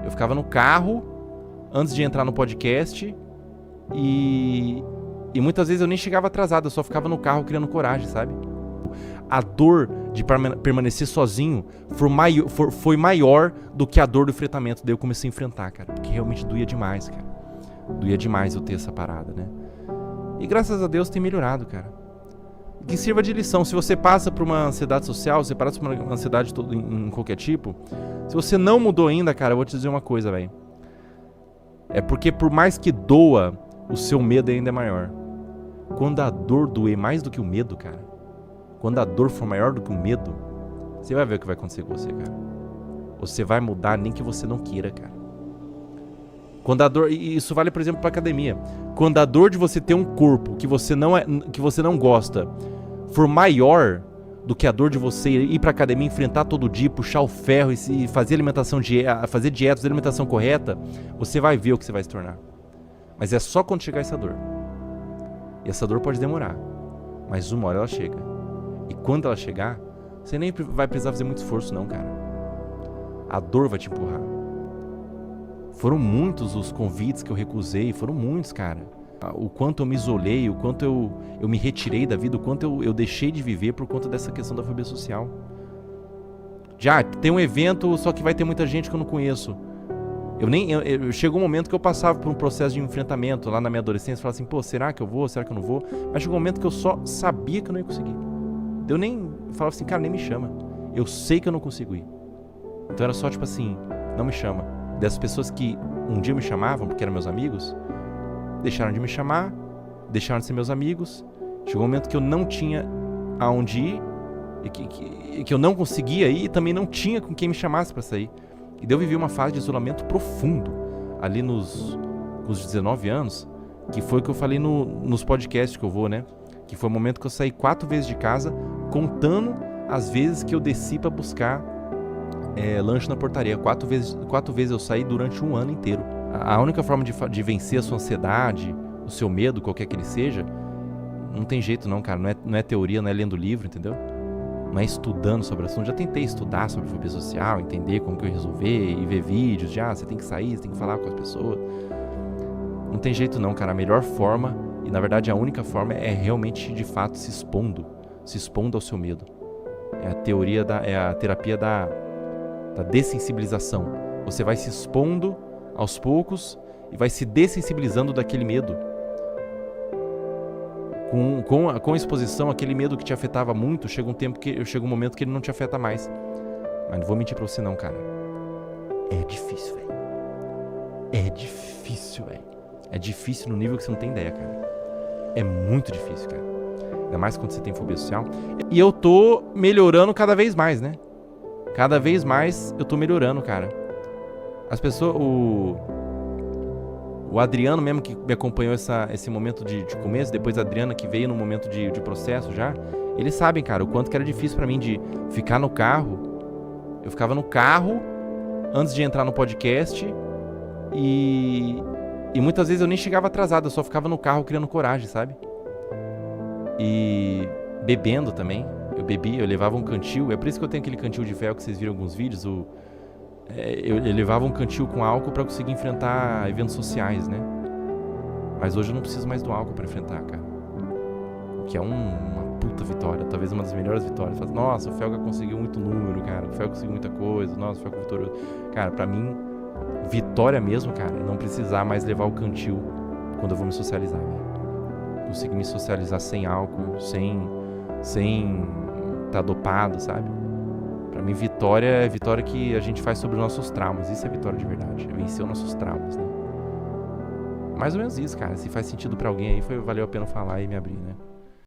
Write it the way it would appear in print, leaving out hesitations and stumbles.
Eu ficava no carro antes de entrar no podcast e muitas vezes eu nem chegava atrasado, eu só ficava no carro criando coragem, sabe? A dor de permanecer sozinho foi maior do que a dor do enfrentamento. Daí eu comecei a enfrentar, cara, porque realmente doía demais, cara. Doía demais eu ter essa parada, né? E graças a Deus tem melhorado, cara. Que sirva de lição. Se você passa por uma ansiedade social, se você passa por uma ansiedade em qualquer tipo, se você não mudou ainda, cara, eu vou te dizer uma coisa, velho. É porque por mais que doa, o seu medo ainda é maior. Quando a dor doer mais do que o medo, cara, quando a dor for maior do que o medo, você vai ver o que vai acontecer com você, cara. Você vai mudar nem que você não queira, cara. Quando a dor, e isso vale, por exemplo, pra academia. Quando a dor de você ter um corpo que você não gosta for maior do que a dor de você ir pra academia, enfrentar todo dia, puxar o ferro e fazer fazer dieta, fazer alimentação correta, você vai ver o que você vai se tornar. Mas é só quando chegar essa dor. E essa dor pode demorar, mas uma hora ela chega. E quando ela chegar, você nem vai precisar fazer muito esforço não, cara. A dor vai te empurrar. Foram muitos os convites que eu recusei, foram muitos, cara. O quanto eu me isolei, o quanto eu me retirei da vida, o quanto eu deixei de viver por conta dessa questão da fobia social. Já tem um evento, só que vai ter muita gente que eu não conheço. Chegou um momento que eu passava por um processo de enfrentamento lá na minha adolescência, falava assim, pô, será que eu vou, será que eu não vou? Mas chegou um momento que eu só sabia que eu não ia conseguir. Eu nem falava assim, cara, nem me chama. Eu sei que eu não consigo ir. Então era só tipo assim, não me chama. Das pessoas que um dia me chamavam, porque eram meus amigos, deixaram de me chamar, deixaram de ser meus amigos. Chegou um momento que eu não tinha aonde ir, e que eu não conseguia ir, e também não tinha com quem me chamasse pra sair. E daí eu vivi uma fase de isolamento profundo, ali com os 19 anos, que foi o que eu falei nos podcasts que eu vou, né? Que foi o momento que eu saí 4 vezes de casa, contando as vezes que eu desci pra buscar lanche na portaria. 4 vezes eu saí durante um ano inteiro. A única forma de vencer a sua ansiedade, o seu medo, qualquer que ele seja, não tem jeito não, cara. Não é teoria, não é lendo livro, entendeu? Não é estudando sobre o assunto. Já tentei estudar sobre fobia social, entender como que eu ia resolver e ver vídeos. Você tem que sair, você tem que falar com as pessoas. Não tem jeito não, cara. A melhor forma, e na verdade a única forma, é realmente de fato se expondo ao seu medo. É a terapia da dessensibilização. Você vai se expondo aos poucos e vai se dessensibilizando daquele medo. Com a exposição, aquele medo que te afetava muito, chega um momento que ele não te afeta mais. Mas não vou mentir pra você não, cara. É difícil, velho. É difícil no nível que você não tem ideia, cara. É muito difícil, cara. Ainda mais quando você tem fobia social. E eu tô melhorando cada vez mais, né? Cada vez mais eu tô melhorando, cara. As pessoas... O Adriano mesmo, que me acompanhou esse momento de começo, depois a Adriana, que veio no momento de processo já, eles sabem, cara, o quanto que era difícil pra mim de ficar no carro. Eu ficava no carro antes de entrar no podcast e muitas vezes eu nem chegava atrasado, eu só ficava no carro criando coragem, sabe? E bebendo também. Eu bebia, eu levava um cantil. É por isso que eu tenho aquele cantil de ferro que vocês viram em alguns vídeos. Eu levava um cantil com álcool pra conseguir enfrentar eventos sociais, né? Mas hoje eu não preciso mais do álcool pra enfrentar, cara. O que é uma puta vitória. Talvez uma das melhores vitórias. Nossa, o Felga conseguiu muito número, cara. O Felga conseguiu muita coisa. Nossa, o Felga vitorioso. Cara, pra mim, vitória mesmo, cara, é não precisar mais levar o cantil quando eu vou me socializar, velho. Conseguir me socializar sem álcool, sem tá dopado, sabe? Pra mim, vitória é vitória que a gente faz sobre os nossos traumas. Isso é vitória de verdade. É vencer os nossos traumas, né? Mais ou menos isso, cara. Se faz sentido pra alguém aí, valeu a pena falar e me abrir, né?